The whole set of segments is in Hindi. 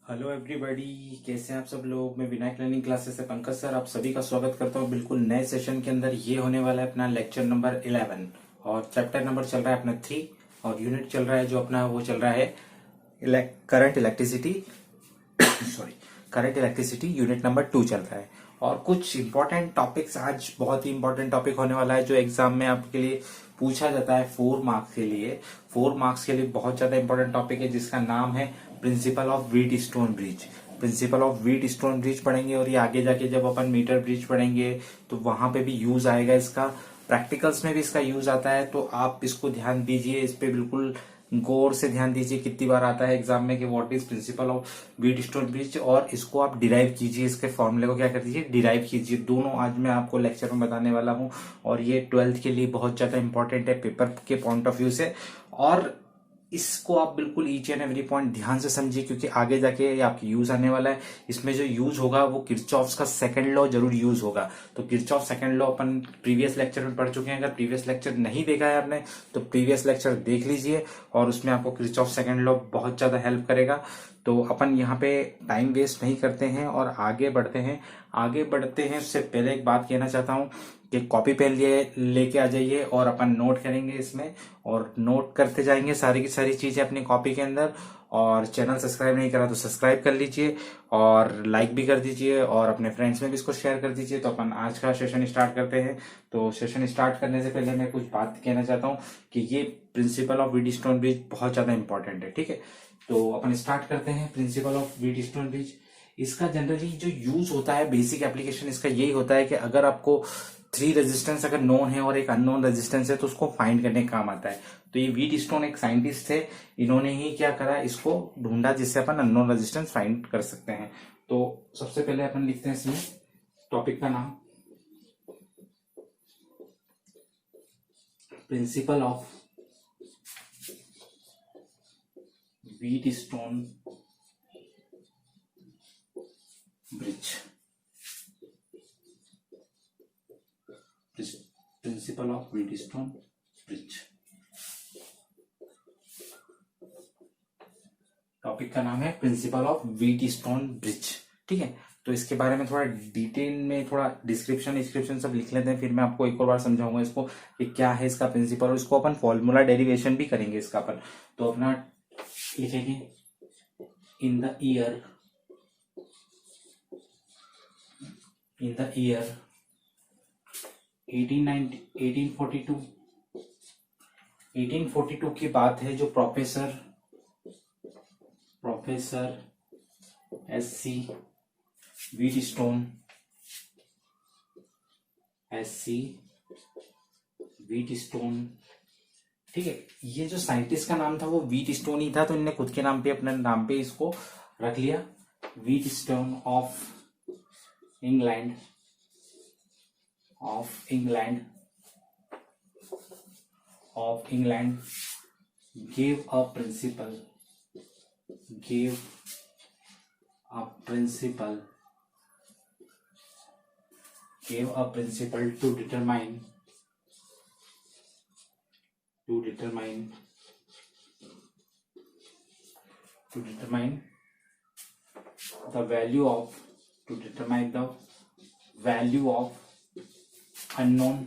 हेलो एवरीबॉडी, कैसे हैं आप सब लोग। मैं विनायक लर्निंग क्लासेस से पंकज सर आप सभी का स्वागत करता हूं बिल्कुल नए सेशन के अंदर। ये होने वाला है अपना लेक्चर नंबर 11 और चैप्टर नंबर चल रहा है अपना 3 और यूनिट चल रहा है जो अपना वो चल रहा है current electricity sorry current electricity unit number 2 चल रहा है। और कुछ इंपॉर्टेंट टॉपिक्स आज बहुत ही इंपॉर्टेंट टॉपिक होने वाला है जो एग्जाम में आपके लिए पूछा जाता है 4 मार्क्स के लिए बहुत ज्यादा इंपॉर्टेंट टॉपिक है जिसका नाम है principle of wheat stone bridge. Principle of wheat stone bridge पढ़ेंगे और ये आगे जाके जब अपन मीटर ब्रिज पढ़ेंगे तो वहां पे भी यूज आएगा इसका, प्रैक्टिकल्स में भी इसका यूज आता है। तो आप इसको ध्यान दीजिए, इस पे बिल्कुल गौर से ध्यान दीजिए। कितनी बार आता है एग्जाम में कि what is principle of wheat stone bridge, और इसको आप डिराइव कीजिए, इसके फॉर्मूले को क्या कर दीजिए डिराइव कीजिए। दोनों आज मैं आपको लेक्चर में बताने वाला हूं और ये 12th के लिए बहुत ज्यादा इंपॉर्टेंट है पेपर के पॉइंट ऑफ व्यू से। और इसको आप बिल्कुल ईच एंड एवरी पॉइंट ध्यान से समझिए क्योंकि आगे जाके ये आपकी यूज आने वाला है। इसमें जो यूज होगा वो किरचॉफ्स का सेकंड लॉ जरूर यूज होगा। तो किरचॉफ सेकंड लॉ अपन प्रीवियस लेक्चर में पढ़ चुके हैं। अगर प्रीवियस लेक्चर नहीं देखा है आपने तो प्रीवियस लेक्चर देख लीजिए और उसमें आपको किरचॉफ सेकंड लॉ बहुत ज्यादा हेल्प करेगा। तो अपन यहाँ पे टाइम वेस्ट नहीं करते हैं और आगे बढ़ते हैं। आगे बढ़ते हैं उससे पहले एक बात कहना चाहता हूँ कि कॉपी पेन लेके आ जाइए और अपन नोट करेंगे इसमें और नोट करते जाएंगे सारी की सारी चीजें अपनी कॉपी के अंदर। और चैनल सब्सक्राइब नहीं करा तो सब्सक्राइब कर लीजिए और लाइक भी कर दीजिए और अपने फ्रेंड्स में भी इसको शेयर कर दीजिए। तो अपन आज का सेशन स्टार्ट करते हैं। तो सेशन स्टार्ट करने से पहले मैं कुछ बात कहना चाहता हूँ कि ये principle of wheat stone bridge बहुत ज्यादा इंपॉर्टेंट है, ठीक है। तो अपन स्टार्ट करते हैं principle of wheat stone bridge. इसका जनरली जो यूज होता है, बेसिक एप्लीकेशन इसका यही होता है कि अगर आपको 3 रेजिस्टेंस अगर नोन है और एक अननोन रेजिस्टेंस है तो उसको फाइंड करने का काम आता है। तो ये व्हीट स्टोन एक साइंटिस्ट थे, इन्होंने ही क्या करा, इसको ढूंढा जिससे अपन अननोन रेजिस्टेंस फाइंड कर सकते हैं। तो सबसे पहले अपन लिखते हैं इसमें टॉपिक का नाम principle of wheat stone bridge. Principle of wheat stone bridge topic का नाम है principle of wheat stone bridge, ठीक है। तो इसके बारे में थोड़ा डिटेल में थोड़ा डिस्क्रिप्शन सब लिख लेते हैं, फिर मैं आपको एक और बार समझाऊंगा इसको कि क्या है इसका प्रिंसिपल और इसको अपन फॉर्मूला डेरिवेशन भी करेंगे इसका अपन। तो अपना लिखेंगे इन द ईयर 1842 की बात है जो प्रोफेसर एस.सी. व्हीट स्टोन, ठीक है। ये जो साइंटिस्ट का नाम था वो व्हीट स्टोन ही था, तो इन्होंने खुद के नाम पे अपने नाम पे इसको रख लिया wheat stone of England gave a principle to determine the value of unknown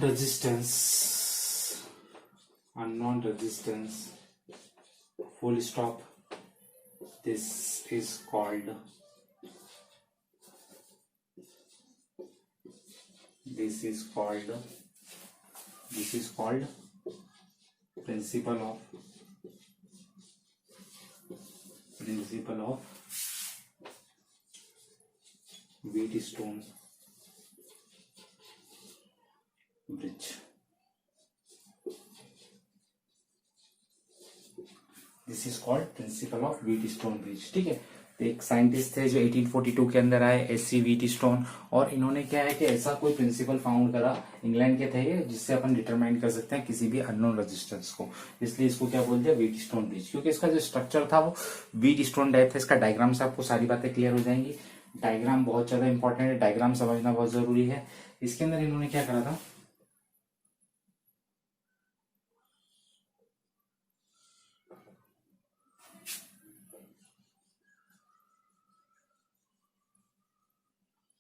resistance, full stop. This is called principle of wheat stone bridge. This is called principle of wheat stone bridge, ठीक है। तो एक साइंटिस्ट थे जो 1842 के अंदर आए, एस.सी. व्हीट स्टोन, और इन्होंने क्या है कि ऐसा कोई प्रिंसिपल फाउंड करा, इंग्लैंड के थे ये, जिससे अपन डिटरमाइन कर सकते हैं किसी भी अननोन रेजिस्टेंस को। इसलिए इसको क्या बोलते हैं व्हीट स्टोन ब्रिज, क्योंकि इसका जो स्ट्रक्चर था वो व्हीट स्टोन टाइप था। इसका डायग्राम से आपको सारी बातें क्लियर हो जाएंगी। डायग्राम बहुत ज्यादा इंपॉर्टेंट है, डायग्राम समझना बहुत जरूरी है। इसके अंदर इन्होंने क्या करा था,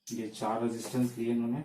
ये 4 रेजिस्टेंस लिए इन्होंने,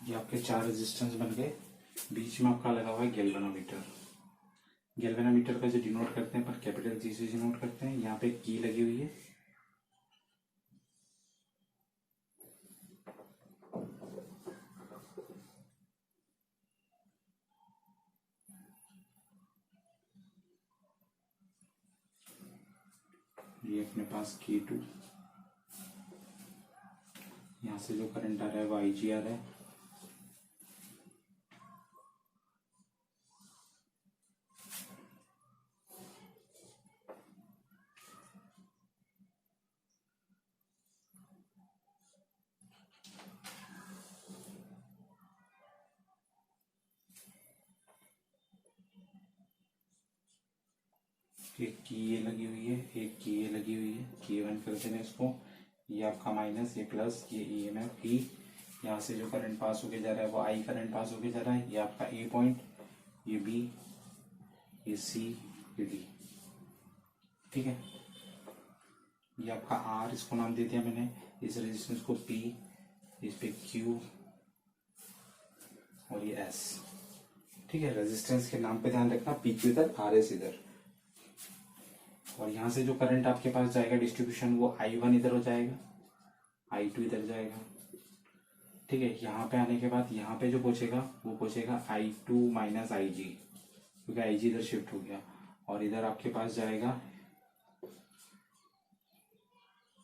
ये आपके 4 रेजिस्टेंस बन गए। बीच में आपका लगा हुआ है गैल्वेनोमीटर। गैल्वेनोमीटर का जो डिनोट करते हैं पर कैपिटल जी से डिनोट करते हैं। यहाँ पे की लगी हुई है, ये अपने पास K2, यहाँ से जो करंट आ रहा है वो IG आ रहा है। एक की ये लगी हुई है, एक की ये लगी हुई है। K1 करते हैं इसको, ये आपका माइनस, ये प्लस, ये EMF E। यहाँ से जो करंट पास होके जा रहा है वो I करंट पास होके जा रहा है। ये आपका A पॉइंट, ये B, ये C, ये D। ठीक है, ये आपका R, इसको नाम दे दिया मैंने। इस रेजिस्टेंस को P, इस पे Q और ये S। ठीक है, रेजिस्टेंस के नाम पे ध्यान रखना, PQ इधर, RS इधर। और यहाँ से जो करंट आपके पास जाएगा डिस्ट्रीब्यूशन, वो I1 इधर हो जाएगा, I2 इधर जाएगा। ठीक है, यहाँ पे आने के बाद यहाँ पे जो पहुंचेगा वो पहुंचेगा I2 माइनस IG, क्योंकि IG इधर शिफ्ट हो गया। और इधर आपके पास जाएगा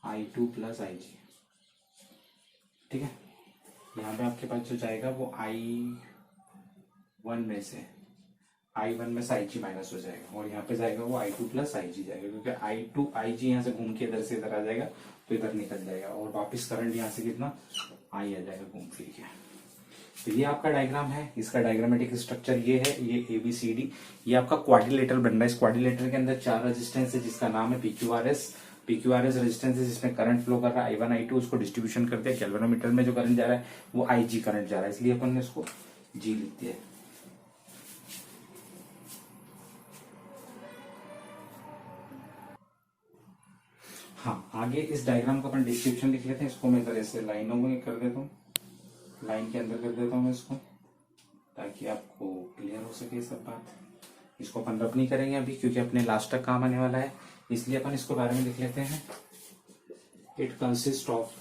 I2 प्लस IG। ठीक है, यहाँ पे आपके पास जो जाएगा वो I1 में से IG माइनस हो जाएगा, और यहाँ पे जाएगा वो I2 प्लस IG जाएगा, क्योंकि I2 IG यहाँ से घूम के इधर से इधर आ जाएगा तो इधर निकल जाएगा, और वापस करंट यहाँ से कितना I आ जाएगा घूम फिर के। तो ये आपका डायग्राम है, इसका डायग्रामेटिक स्ट्रक्चर ये है, ये ABCD। ये आपका क्वाड्रिलेटरल बन रहा है। इस क्वाड्रिलेटर के अंदर 4 रेजिस्टेंस है जिसका नाम है PQRS रेजिस्टेंस है, जिसमें करंट फ्लो कर रहा है I1 I2, उसको डिस्ट्रीब्यूशन करते हैं। गैल्वेनोमीटर में जो करंट जा रहा है वो IG करंट जा रहा है, इसलिए अपन ने इसको G लिख दिया है। हाँ, आगे इस डायग्राम का अपन डिस्क्रिप्शन लिख लेते हैं। इसको मैं इधर ऐसे लाइनों में कर देता हूँ, लाइन के अंदर कर देता हूँ मैं इसको, ताकि आपको क्लियर हो सके सब बात। इसको अपन रब नहीं करेंगे अभी, क्योंकि अपने लास्ट तक काम आने वाला है, इसलिए अपन इसको बारे में लिख लेते हैं। It consist of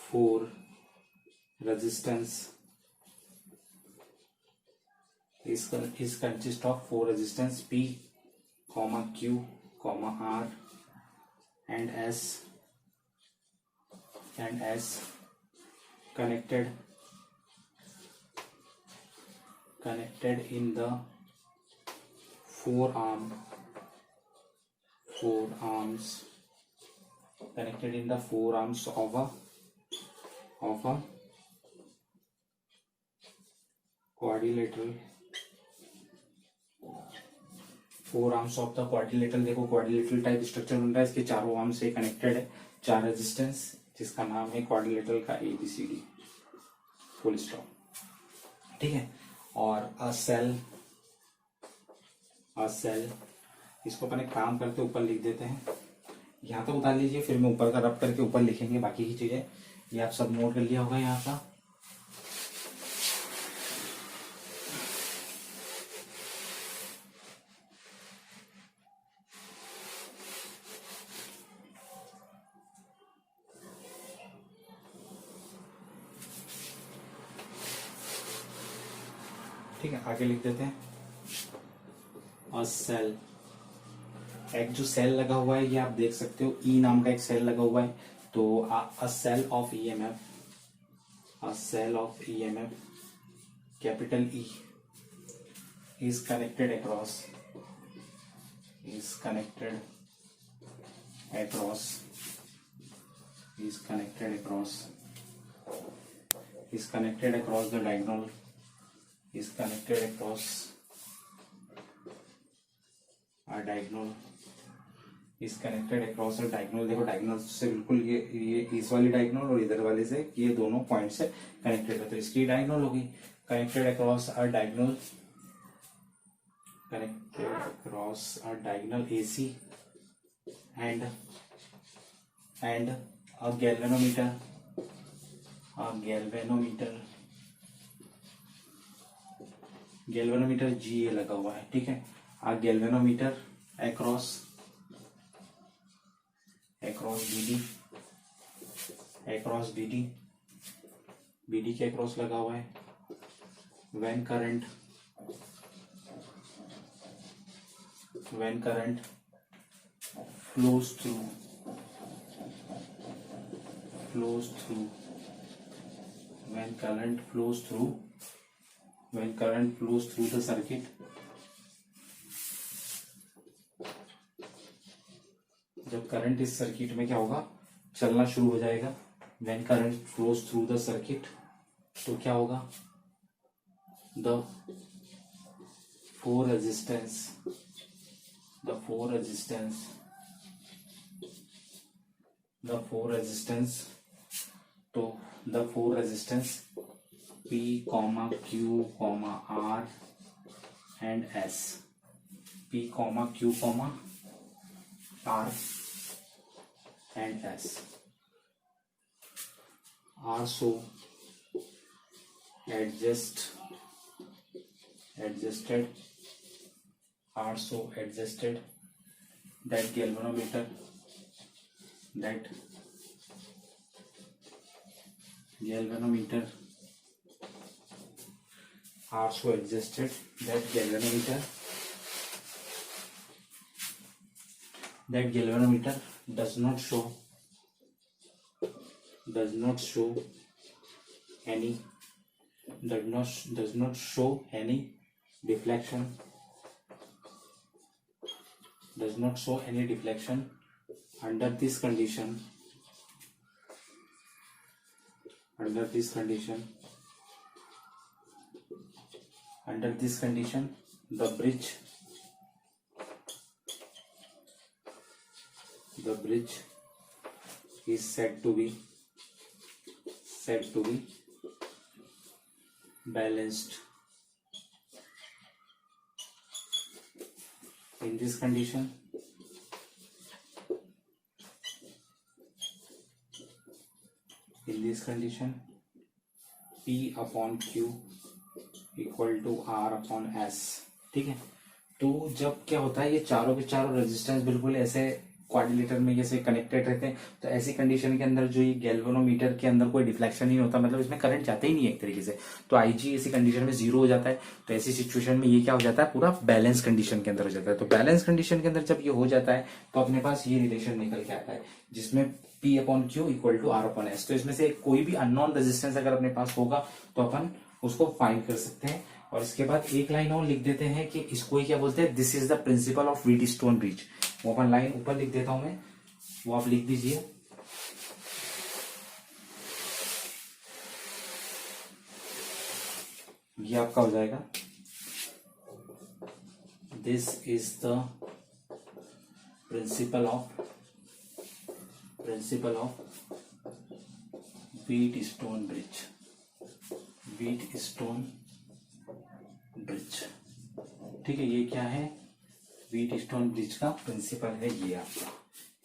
4 resistance, is consist of 4 resistance P, Q, R and S connected in the four arms of a quadrilateral। 4 arms of the quadrilateral, देखो क्वाड्रिलेटरल टाइप स्ट्रक्चर बन रहा है, इसके चारों आर्म से कनेक्टेड है 4 रेजिस्टेंस जिसका नाम है क्वाड्रिलेटरल का ABCD, फुल स्टॉप। ठीक है, और अ सेल इसको अपन एक काम करते ऊपर लिख देते हैं, यहाँ तक उतार लीजिए, फिर मैं ऊपर का रब करके ऊपर लिखेंगे बाकी की चीजें। ये आप सब नोट कर लिया होगा यहाँ का। ठीक है, आगे लिख देते हैं अ सेल। एक जो सेल लगा हुआ है ये आप देख सकते हो, ई नाम का एक सेल लगा हुआ है। तो a cell of EMF, a cell of EMF capital E is connected across is connected across is connected across is connected across the diagonal is connected across a diagonal is connected across a diagonal। देखो डायगोनल से बिल्कुल ये इस वाली डायगोनल और इधर वाले से ये दोनों पॉइंट से कनेक्टेड है, तो इसकी डायगोनल होगी connected across a diagonal, connected across a diagonal AC and a galvanometer GA लगा हुआ है। ठीक है, a galvanometer across BD के अक्रॉस लगा हुआ है। when current flows through the circuit, जब करंट इस सर्किट में क्या होगा, चलना शुरू हो जाएगा। when current flows through the circuit, तो क्या होगा, the four resistance P, Q, R and S, P, Q, R and S are so adjusted that galvanometer are so adjusted that galvanometer does not show any deflection under this condition the bridge is said to be balanced. In this condition P upon Q equal to R upon S। ठीक है, तो जब क्या होता है, ये चारों के चारों रेजिस्टेंस बिल्कुल ऐसे क्वाड्रिलेटर में जैसे कनेक्टेड रहते हैं, तो ऐसी कंडीशन के अंदर जो ये गैल्वेनोमीटर के अंदर कोई डिफ्लेक्शन नहीं होता, मतलब इसमें करंट जाता ही नहीं है एक तरीके से, तो IG ऐसी कंडीशन में 0 हो जाता है। तो ऐसी सिचुएशन में ये क्या हो जाता है, पूरा बैलेंस कंडीशन के अंदर हो जाता है। तो बैलेंस कंडीशन के अंदर जब ये हो जाता है तो अपने पास ये रिलेशन निकल के आता है जिसमें P upon Q equal to R upon S। तो इसमें से कोई भी अननोन रेजिस्टेंस अगर अपने पास होगा तो अपन उसको फाइंड कर सकते हैं। और इसके बाद एक लाइन और लिख देते हैं कि इसको ही क्या बोलते हैं, this is the principal of Wheatstone bridge. वो अपन लाइन ऊपर लिख देता हूं मैं, वो आप लिख दीजिए। ये आपका हो जाएगा, this is the principal of Wheatstone bridge, Wheatstone bridge, ठीक है। ये क्या है, व्हीटस्टोन ब्रिज का प्रिंसिपल है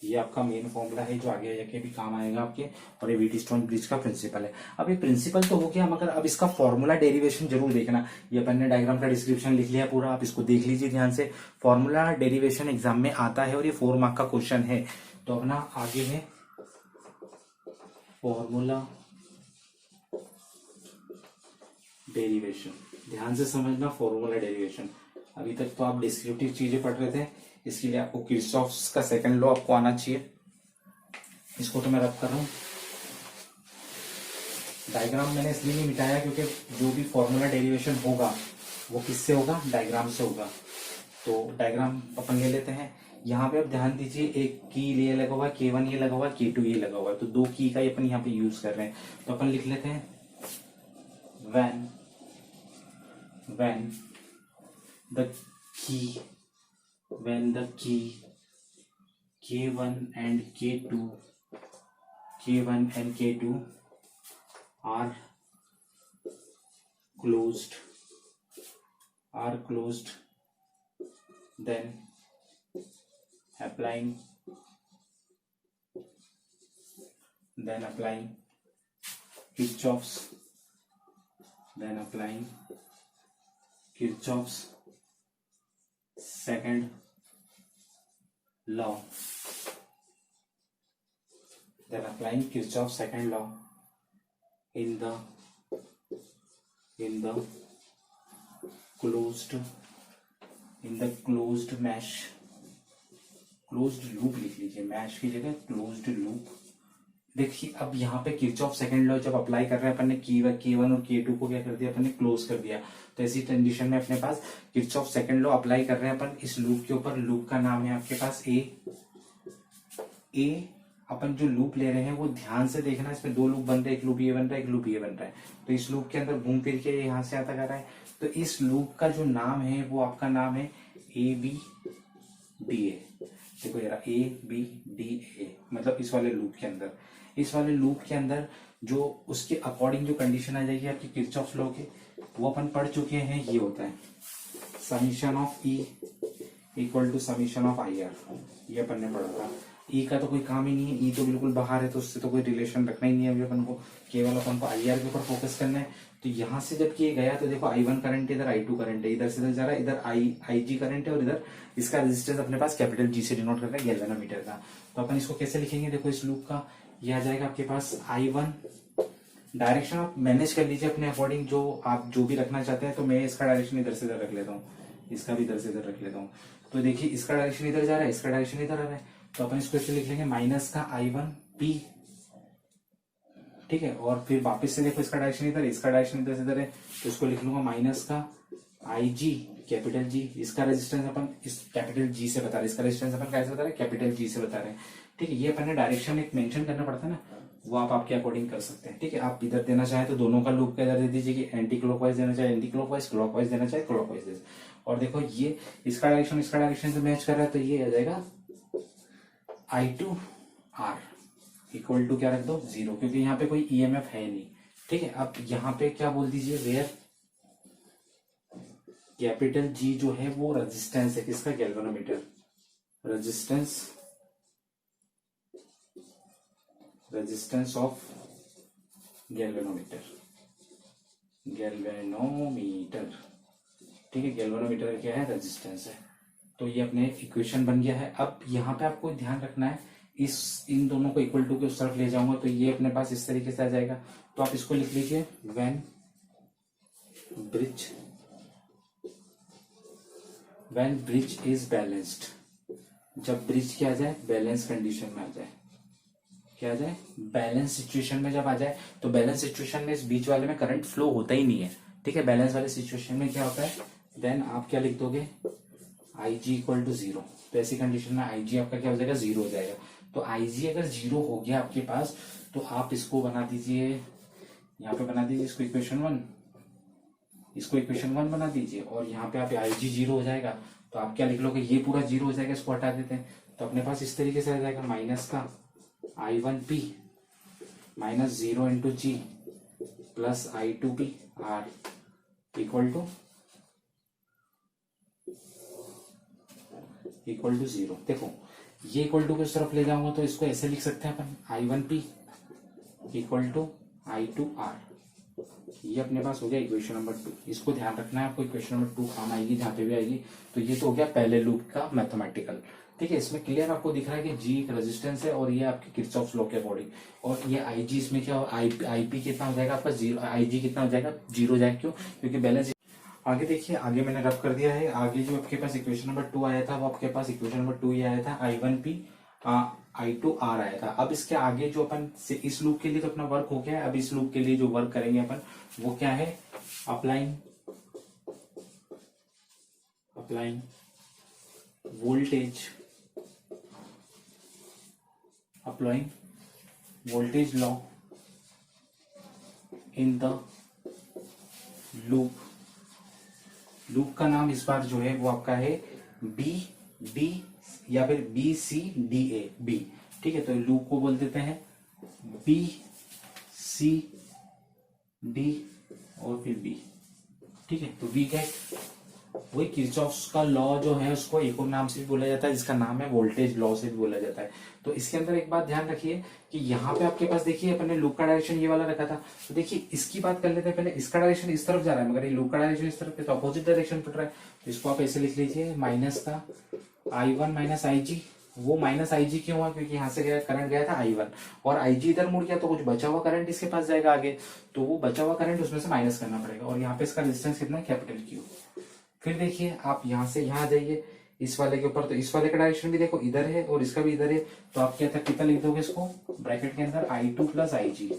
ये आपका मेन फॉर्मूला है जो आगे जाके भी काम आएगा आपके, और ये व्हीटस्टोन ब्रिज का प्रिंसिपल है। अब ये प्रिंसिपल तो हो गया, मगर अब इसका फॉर्मूला डेरिवेशन जरूर देखना। ये अपन ने डायग्राम का डिस्क्रिप्शन लिख लिया पूरा, आप इसको देख लीजिए ध्यान से। फॉर्मूला डेरिवेशन एग्जाम में आता है और ये 4 मार्क का क्वेश्चन है। तो अपना आगे है फॉर्मूला डेरिवेशन, ध्यान से समझना फॉर्मूला डेरिवेशन। अभी तक तो आप डिस्क्रिप्टिव चीजें पढ़ रहे थे, इसके लिए आपको किरचॉफ्स का सेकंड लॉ आपको आना चाहिए। इसको तो मैं रब कर रहा हूं। डायग्राम मैंने इसलिए नहीं मिटाया क्योंकि जो भी फॉर्मूला डेरिवेशन होगा वो किससे होगा, डायग्राम से होगा। तो डायग्राम अपन ले लेते हैं। यहाँ पे आप ध्यान दीजिए, एक की ये लगा हुआ है, K1 ये लगा हुआ है, K2 ये लगा हुआ है, तो 2 की का अपन यहाँ पे यूज कर रहे हैं। तो अपन लिख लेते हैं when the key K1 and K2 are closed, then applying Kirchhoff's second law, in the closed mesh, closed loop लिख लीजिए, मैश की जगह क्लोज्ड लूप। देखिए अब यहाँ पे किरचॉफ सेकंड लॉ जब अप्लाई कर रहे हैं अपन ने K1 और K2 को क्या कर दिया, अपन ने क्लोज कर दिया। तो ऐसी कंडीशन में अपने पास किरचॉफ सेकंड लॉ अप्लाई कर रहे हैं अपन इस लूप के ऊपर। लूप का नाम है आपके पास ए। अपन जो लूप ले रहे हैं वो ध्यान से देखना, इसमें 2 लूप बन रहे हैं, एक लूप ये बन रहा है, एक लूप ये बन रहा है। तो इस लूप के अंदर घूम फिर के यहाँ से आता कर रहा है। तो इस लूप का जो नाम है वो आपका नाम है ABDA। देखो जरा ABDA, मतलब इस वाले लूप के अंदर जो उसके अकॉर्डिंग जो कंडीशन आ जाएगी आपकी किरचॉफ लॉ के, वो अपन पढ़ चुके हैं। ये होता है summation of E equal to summation of IR, ये अपन ने पढ़ा था। E का तो कोई काम ही नहीं है, E तो बिल्कुल बाहर है, तो उससे तो कोई रिलेशन रखना ही नहीं है। अभी अपन को केवल अपन को IR के ऊपर फोकस करना है। तो यहां से जब ये गया तो देखो I1 करंट, इधर I2 करंट है, इधर से इधर जा रहा है, इधर IG करंट है, और इधर इसका रेजिस्टेंस अपने पास कैपिटल G से डिनोट कर रहा है, गैल्वेनोमीटर का। तो अपन इसको कैसे लिखेंगे, देखो इस लूप का ये आ जाएगा आपके पास I1। डायरेक्शन आप मैनेज कर लीजिए अपने अकॉर्डिंग, जो आप जो भी रखना चाहते हैं। तो मैं इसका डायरेक्शन इधर से इधर रख लेता हूँ, इसका भी इधर से इधर रख लेता हूँ। तो देखिए इसका डायरेक्शन इधर जा रहा है, इसका डायरेक्शन इधर आ रहा है। तो अपन इसको ऐसे लिख लेंगे माइनस का I1P, ठीक है। और फिर वापस से देखो इसका डायरेक्शन इधर है, इसका डायरेक्शन इधर से इधर है, तो इसको लिख लूंगा माइनस का IG कैपिटल G। इसका रेजिस्टेंस अपन इस कैपिटल G से बता रहे हैं, इसका रेजिस्टेंस अपन कैसे बता रहे हैं, कैपिटल G से बता रहे हैं, ठीक है। ये अपन ने डायरेक्शन एक मेंशन करना पड़ता है ना, वो आप आपके अकॉर्डिंग कर सकते हैं, ठीक है। आप इधर देना चाहे तो दोनों का लूप का इधर दे दीजिए कि एंटी क्लॉकवाइज देना चाहे एंटी क्लॉकवाइज, क्लॉकवाइज देना चाहे क्लॉकवाइज दे। और देखो ये इसका डायरेक्शन से मैच कर रहा है, तो ये आ जाएगा I2R इक्वल टू क्या रख दो 0, क्योंकि यहाँ पे कोई EMF है नहीं, ठीक है। अब यहाँ पे क्या बोल दीजिए, वेयर कैपिटल G जो है वो रेजिस्टेंस है किसका, गैल्वेनोमीटर, रेजिस्टेंस ऑफ गैल्वेनोमीटर, ठीक है। गैल्वेनोमीटर क्या है, रेजिस्टेंस है। तो ये अपने इक्वेशन बन गया है। अब यहाँ पे आपको ध्यान रखना है, इन दोनों को इक्वल टू के उस तरफ ले जाऊंगा तो ये अपने पास इस तरीके से आ जाएगा। तो आप इसको लिख लीजिए व्हेन ब्रिज इज बैलेंस्ड, जब ब्रिज क्या आ जाए, बैलेंस कंडीशन में आ जाए, क्या आ जाए, बैलेंस सिचुएशन में जब आ जाए। तो बैलेंस सिचुएशन में इस बीच वाले में करंट फ्लो होता ही नहीं है, ठीक है। बैलेंस वाले सिचुएशन में क्या होता है, देन आप क्या लिख दोगे, IG इक्वल टू 0। तो ऐसी कंडीशन में IG आपका क्या हो जाएगा, 0 हो जाएगा। तो IG अगर 0 हो गया आपके पास, तो आप इसको बना दीजिए, यहाँ पे बना दीजिए इसको इक्वेशन 1, इसको इक्वेशन 1 बना दीजिए, और यहाँ पे आप IG 0 हो जाएगा। तो आप क्या लिख लोगे, ये पूरा 0 हो जाएगा, इसको हटा देते हैं। तो अपने पास इस तरीके से आ जाएगा माइनस का I1P minus 0 into G plus I2B R equal to 0। देखो ये इक्वल टू किस तरफ ले जाऊंगा तो इसको ऐसे लिख सकते हैं अपन I1P इक्वल टू I2R। ये अपने पास हो गया इक्वेशन नंबर 2। इसको ध्यान रखना है आपको, इक्वेशन नंबर 2 काम आएगी जहां पे भी आएगी। तो ये तो हो गया पहले लूप का मैथमेटिकल। ठीक है, इसमें क्लियर आपको दिख रहा है कि जी एक रेजिस्टेंस है और ये आपके किरचॉफ लॉ के अकॉर्डिंग, और ये IG इसमें क्या IP कितना हो जाएगा आपका 0, IG कितना हो जाएगा 0 हो जाएगा। क्यों? क्योंकि बैलेंस। आगे देखिए, आगे मैंने रब कर दिया है। आगे जो आपके पास इक्वेशन नंबर 2 आया था वो आपके पास इक्वेशन नंबर 2 ही आया था, I1P I2R आया था। अब इसके आगे जो अपन इस लूप के लिए तो अपना वर्क हो गया है। अब इस लूप के लिए जो वर्क करेंगे अपन वो क्या है, applying voltage law in the loop का नाम इस बार जो है वो आपका है BD या फिर BCDA B। ठीक है, तो लूप को बोल देते हैं BCD और फिर B। ठीक है, तो वी गेट वही किरचॉफ्स का लॉ जो है उसको एक और नाम से भी बोला जाता है जिसका नाम है वोल्टेज लॉ से भी बोला जाता है। तो इसके अंदर एक बात ध्यान रखिए कि यहाँ पे आपके पास देखिए अपन ने लूप का डायरेक्शन ये वाला रखा था। तो देखिए इसकी बात कर लेते हैं पहले। इसका डायरेक्शन इस तरफ जा रहा है मगर ये लूप का डायरेक्शन इस तरफ है, तो अपोजिट डायरेक्शन पड़ रहा है। तो इसको आप ऐसे लिख लीजिए, माइनस का I1 माइनस IG। वो माइनस IG क्यों हुआ? क्योंकि यहाँ से गया करंट गया था I1 और IG इधर मुड़ गया तो कुछ बचा हुआ करंट इसके पास जाएगा आगे, तो वो बचा हुआ करंट उसमें से माइनस करना पड़ेगा। और यहाँ पे इसका रेजिस्टेंस कितना है, कैपिटल Q। फिर देखिए आप यहाँ से यहाँ जाइए इस वाले के ऊपर, तो इस वाले का डायरेक्शन भी देखो इधर है और इसका भी इधर है। तो आप क्या था कितना लिख दोगे इसको ब्रैकेट के अंदर I2 प्लस IG।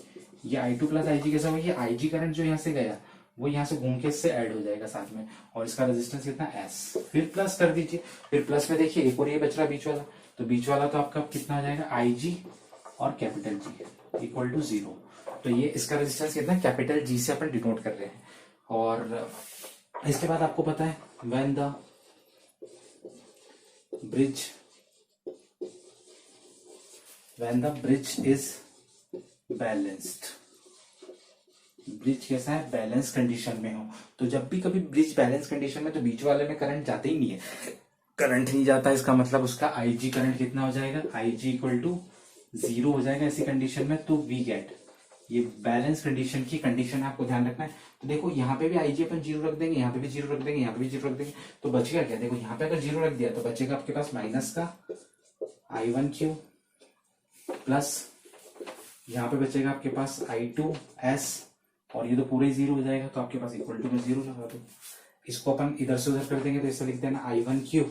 ये I2 प्लस IG कैसा होगा, ये IG करंट जो यहाँ से गया वो यहाँ से घूम के इससे ऐड हो जाएगा साथ में, और इसका रेजिस्टेंस कितना S। फिर प्लस कर दीजिए, फिर प्लस में देखिए एक और ये बच रहा बीच वाला, तो बीच वाला तो आपका कितना हो जाएगा IG और कैपिटल G इक्वल टू 0। तो ये इसका रेजिस्टेंस कितना है, कैपिटल G से अपन डिनोट कर रहे हैं। और इसके बाद आपको पता है when the bridge is balanced, bridge कैसा है, बैलेंस कंडीशन में हो। तो जब भी कभी ब्रिज बैलेंस कंडीशन में, तो बीच वाले में करंट जाते ही नहीं है, करंट नहीं जाता, इसका मतलब उसका IG करंट कितना हो जाएगा, IG इक्वल टू 0 हो जाएगा ऐसी कंडीशन में। तो वी गेट, ये बैलेंस कंडीशन की कंडीशन आपको ध्यान रखना है। तो देखो यहाँ पे भी IG अपन 0 रख देंगे, यहाँ पे भी 0 रख देंगे, यहाँ पे भी 0 रख देंगे, तो बचेगा क्या, देखो यहाँ पे अगर 0 रख दिया तो बचेगा आपके पास माइनस का I1Q प्लस यहाँ पे बचेगा आपके पास I2S, और ये तो पूरे 0 हो जाएगा, तो आपके पास इक्वल टू में 0 लगा दो। इसको अपन इधर से उधर कर देंगे तो इसे लिख देना I1Q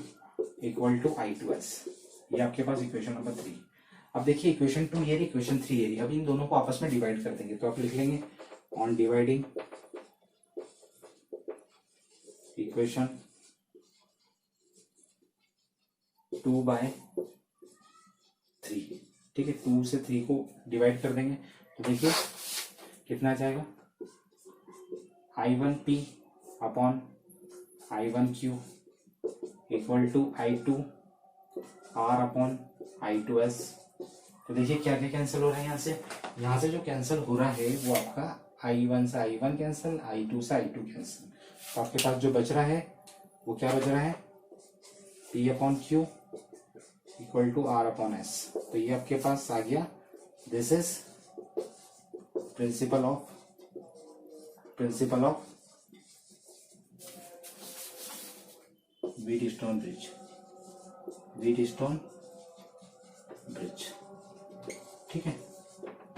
इक्वल टू I2S। ये आपके पास इक्वेशन नंबर 3। अब देखिए इक्वेशन 2 ये रही, इक्वेशन 3 ये रही। अब इन दोनों को आपस में डिवाइड कर देंगे, तो आप लिख लेंगे ऑन डिवाइडिंग इक्वेशन 2/3। ठीक है, 2 से 3 को डिवाइड कर देंगे तो देखिए कितना आ जाएगा, I1P upon I1Q equal to I2R upon I2S। तो देखिए क्या क्या कैंसिल हो रहा है, यहाँ से जो कैंसिल हो रहा है वो आपका I1 से I1 कैंसिल, I2 से I2 कैंसिल। तो आपके पास जो बच रहा है वो क्या बच रहा है, P upon Q equal to R upon S। तो ये आपके पास आ गया, this is principle of Wheatstone bridge. ठीक है,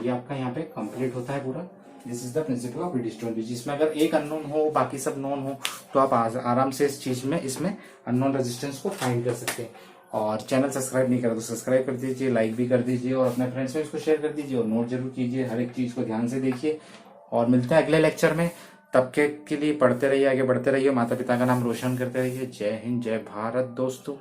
ये आपका यहाँ पे कंप्लीट होता है पूरा। This is the principal of Wheatstone bridge. इसमें अगर एक अननोन हो बाकी सब नोन हो तो आप आराम से इस चीज में इसमें अननोन रेजिस्टेंस को फाइंड कर सकते हैं। और चैनल सब्सक्राइब नहीं करा तो सब्सक्राइब कर दीजिए, लाइक भी कर दीजिए और अपने फ्रेंड्स में इसको शेयर कर दीजिए और नोट जरूर कीजिए। हर एक चीज को ध्यान से देखिए और मिलते हैं अगले लेक्चर में। तब के लिए पढ़ते रहिए, आगे बढ़ते रहिए, माता पिता का नाम रोशन करते रहिए। जय हिंद, जय भारत दोस्तों।